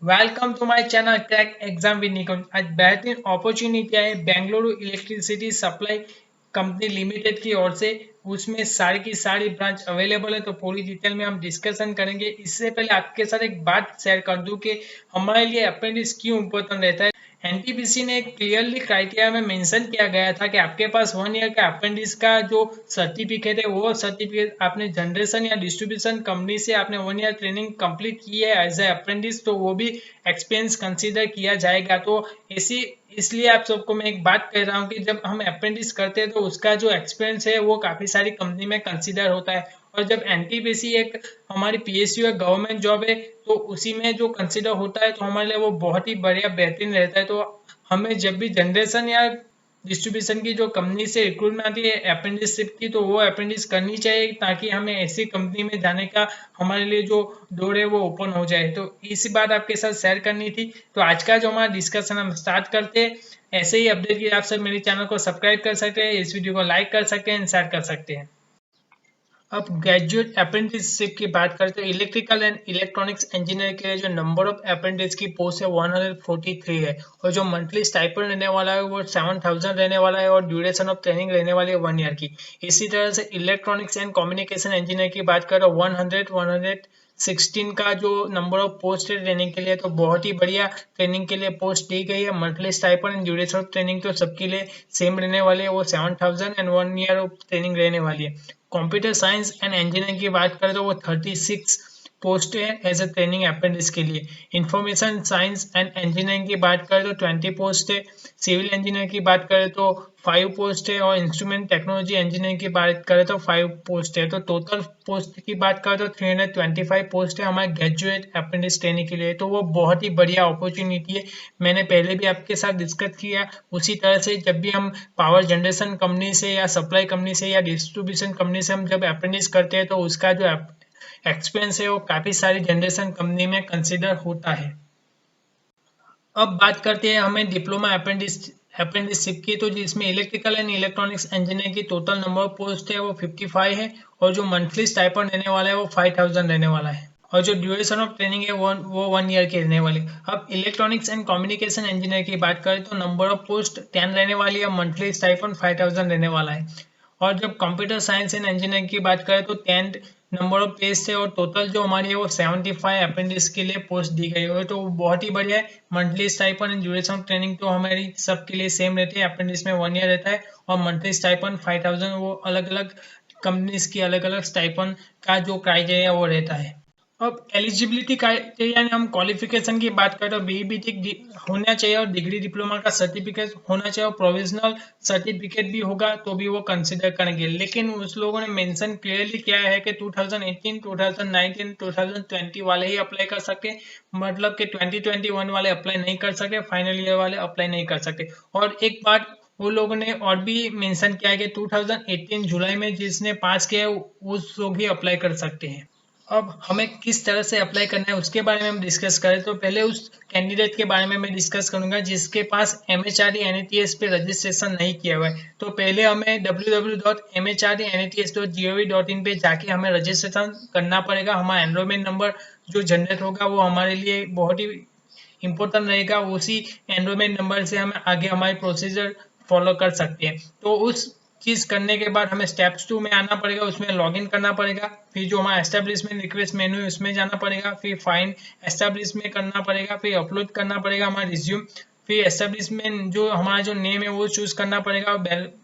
Welcome to my channel tech exam with Nikunj. आज बेहतरीन opportunity है Bengaluru electricity supply company limited की ओर से। उसमें सारी की सारी ब्रांच अवेलेबल है, तो पूरी डिटेल में हम डिस्कशन करेंगे। इससे पहले आपके साथ एक बात शेयर कर दूं कि हमारे लिए अप्रेंटिस क्यों इम्पोर्टेंट रहता है। एनटीपीसी ने क्लियरली क्राइटेरिया में मेंशन किया गया था कि आपके पास 1 ईयर का अप्रेंटिस का जो सर्टिफिकेट है, वो सर्टिफिकेट आपने जनरेशन या डिस्ट्रीब्यूशन कंपनी से आपने 1 ईयर ट्रेनिंग कंप्लीट की है एज ए अप्रेंटिस, तो वो भी एक्सपीरियंस कंसीडर किया जाएगा। तो ऐसी इसलिए आप सबको मैं एक बात कह रहा हूँ कि जब हम अप्रेंटिस करते हैं तो उसका जो एक्सपीरियंस है वो काफ़ी सारी कंपनी में कंसीडर होता है। और जब एनटीपीसी एक हमारी पीएसयू है, गवर्नमेंट जॉब है, तो उसी में जो कंसीडर होता है तो हमारे लिए वो बहुत ही बढ़िया बेहतरीन रहता है। तो हमें जब भी जनरेशन या डिस्ट्रीब्यूशन की जो कंपनी से रिक्रूटमेंट आती है अप्रेंटिसशिप की, तो वो अप्रेंटिस करनी चाहिए ताकि हमें ऐसी कंपनी में जाने का हमारे लिए जो डोर है वो ओपन हो जाए। तो इसी बात आपके साथ शेयर करनी थी। तो आज का जो हमारा डिस्कशन हम स्टार्ट करते हैं। ऐसे ही अपडेट के लिए आप सब मेरे चैनल को सब्सक्राइब कर सकते हैं, इस वीडियो को लाइक कर सकते हैं, शेयर कर सकते हैं। अब ग्रेजुएट अप्रेंटिसशिप की बात करते हैं। इलेक्ट्रिकल एंड इलेक्ट्रॉनिक्स इंजीनियर के लिए जो नंबर ऑफ अप्रेंटिस की पोस्ट है 143 है, और जो मंथली स्टाइपेंड रहने वाला है वो 7000 रहने वाला है, और ड्यूरेशन ऑफ ट्रेनिंग रहने वाली है 1 ईयर की। इसी तरह से इलेक्ट्रॉनिक्स एंड कम्युनिकेशन इंजीनियर की बात करें 116 का जो नंबर ऑफ पोस्ट है ट्रेनिंग के लिए, तो बहुत ही बढ़िया ट्रेनिंग के लिए पोस्ट दी गई है। Monthly stipend and duration of training तो सबके लिए सेम रहने वाले है, वो 7000 एंड 1 ईयर ऑफ ट्रेनिंग रहने वाली है। कंप्यूटर साइंस एंड इंजीनियरिंग की बात करें तो वो 36 पोस्ट है एज ए ट्रेनिंग अप्रेंटिस के लिए। इंफॉर्मेशन साइंस एंड इंजीनियरिंग की बात करें तो 20 पोस्ट है। सिविल इंजीनियर की बात करें तो 5 पोस्ट है, और इंस्ट्रूमेंट टेक्नोलॉजी इंजीनियरिंग की बात करें तो 5 पोस्ट है। तो टोटल पोस्ट की बात करें तो 325 पोस्ट है हमारे ग्रेजुएट अप्रेंटिस ट्रेनिंग के लिए। तो वो बहुत ही बढ़िया अपॉर्चुनिटी है। मैंने पहले भी आपके साथ डिस्कस किया। उसी तरह से जब भी हम पावर जनरेशन कंपनी से या सप्लाई कंपनी से या डिस्ट्रीब्यूशन कंपनी से हम जब अप्रेंटिस करते हैं, तो उसका जो एक्सपेंस है वो काफ़ी सारी जनरेशन कंपनी में कंसिडर होता है। अब बात करते हैं हमें डिप्लोमा अप्रेंटिसशिप की, तो जिसमें इलेक्ट्रिकल एंड इलेक्ट्रॉनिक्स इंजीनियर की टोटल नंबर ऑफ पोस्ट है वो 55 है, और जो मंथली स्टाइपेंड रहने वाला है वो 5000 रहने वाला है, और जो ड्यूरेशन ऑफ ट्रेनिंग है वो 1 ईयर की रहने वाली। अब इलेक्ट्रॉनिक्स एंड कम्युनिकेशन इंजीनियर की बात करें तो नंबर ऑफ पोस्ट 10 रहने वाली है, मंथली स्टाइपेंड 5000 रहने वाला है। और जब कंप्यूटर साइंस एंड इंजीनियरिंग की बात करें तो 10 नंबर ऑफ पेज है, और टोटल जो हमारी है वो 75 अप्रेंटिस के लिए पोस्ट दी गई है। तो बहुत ही बढ़िया है। Monthly stipend and duration of training तो हमारी सबके लिए सेम रहती है। अप्रेंटिस में 1 ईयर रहता है, और मंथली स्टाइपेंड 5000, वो अलग अलग कंपनीज की अलग अलग स्टाइपेंड का जो क्राइटेरिया वो रहता है। अब एलिजिबिलिटी क्राइटेरिया हम क्वालिफिकेशन की बात करें तो बीई होना चाहिए, और डिग्री डिप्लोमा का सर्टिफिकेट होना चाहिए, और प्रोविजनल सर्टिफिकेट भी होगा तो भी वो कंसिडर करेंगे। लेकिन उस लोगों ने मेंशन क्लियरली किया है कि 2018, 2019, 2020 वाले ही अप्लाई कर सके, मतलब कि 2021 वाले अप्लाई नहीं कर सके, फाइनल ईयर वाले अप्लाई नहीं कर सके। और एक बात वो लोगों ने और भी मेंशन किया है कि 2018 जुलाई में जिसने पास किया है उस लोग ही अप्लाई कर सकते हैं। अब हमें किस तरह से अप्लाई करना है उसके बारे में हम डिस्कस करें, तो पहले उस कैंडिडेट के बारे में मैं डिस्कस करूंगा जिसके पास MHRD NATS पे रजिस्ट्रेशन नहीं किया हुआ है। तो पहले हमें www.mhrd.nats.gov.in पे जाके हमें रजिस्ट्रेशन करना पड़ेगा। हमारा एनरोलमेंट नंबर जो जनरेट होगा वो हमारे लिए बहुत ही इंपॉर्टेंट रहेगा। उसी एनरोलमेंट नंबर से हम आगे हमारी प्रोसीजर फॉलो कर सकते हैं। तो उस चीज़ करने के बाद हमें स्टेप्स 2 में आना पड़ेगा, उसमें लॉगिन करना पड़ेगा। फिर जो हमारा एस्टेब्लिशमेंट रिक्वेस्ट मेन्यू है उसमें जाना पड़ेगा, फिर फाइंड एस्टेब्लिशमेंट करना पड़ेगा, फिर अपलोड करना पड़ेगा हमारा रिज्यूम, फिर एस्टेब्लिशमेंट जो हमारा जो नेम है वो चूज करना पड़ेगा,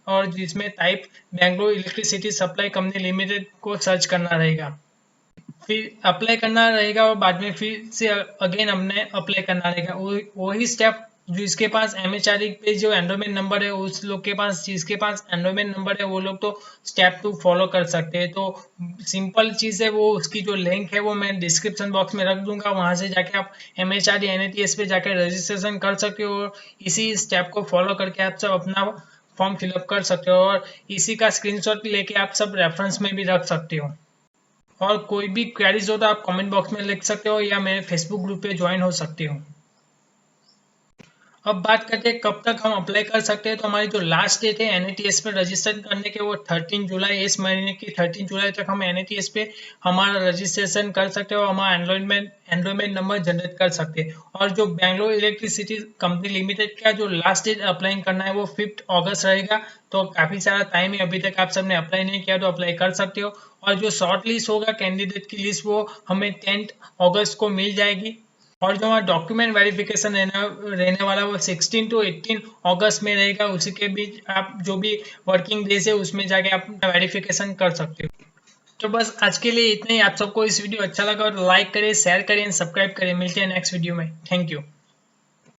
और जिसमें type Bangalore electricity supply company limited को सर्च करना रहेगा। फिर अप्लाई करना रहेगा, और बाद में फिर से अगेन हमने अप्लाई करना रहेगा। वही स्टेप जिसके पास MHRD पे जो एनरोलमेंट नंबर है उस लोग के पास, जिसके पास एनरोलमेंट नंबर है वो लोग तो स्टेप 2 फॉलो कर सकते हैं। तो सिंपल चीज़ है, वो उसकी जो लिंक है वो मैं डिस्क्रिप्शन बॉक्स में रख दूंगा, वहाँ से जाके आप MHRD NATS पे जाके रजिस्ट्रेशन कर सकते हो, और इसी स्टेप को फॉलो करके आप सब अपना फॉर्म फिलअप कर सकते हो, और इसी का स्क्रीनशॉट लेके आप सब रेफरेंस में भी रख सकते हो। और कोई भी क्वेरीज हो तो आप कमेंट बॉक्स में लिख सकते हो, या मेरे फेसबुक ग्रुप पे ज्वाइन हो सकते हो। अब बात करते हैं कब तक हम अप्लाई कर सकते हैं। तो हमारी जो लास्ट डेट है NATS पे रजिस्टर करने के वो 13 जुलाई, इस महीने की 13 जुलाई तक हम NATS पे हमारा रजिस्ट्रेशन कर सकते हैं और हमारा एनरोलमेंट नंबर जनरेट कर सकते हैं। और जो बैंगलोर इलेक्ट्रिसिटी कंपनी लिमिटेड का जो लास्ट डेट अप्लाई करना है वो 5 अगस्त रहेगा। तो काफ़ी सारा टाइम है, अभी तक आप सबने अप्लाई नहीं किया तो अप्लाई कर सकते हो। और जो शॉर्ट लिस्ट होगा कैंडिडेट की लिस्ट वो हमें 10 अगस्त को मिल जाएगी। और जो हमारा डॉक्यूमेंट वेरिफिकेशन रहने वाला वो 16 to 18 अगस्त में रहेगा। उसी के बीच आप जो भी वर्किंग डेज है उसमें जाके आप वेरिफिकेशन कर सकते हो। तो बस आज के लिए इतना ही। आप सबको इस वीडियो अच्छा लगा और लाइक करें, शेयर करें, सब्सक्राइब करें। मिलते हैं नेक्स्ट वीडियो में। Thank you.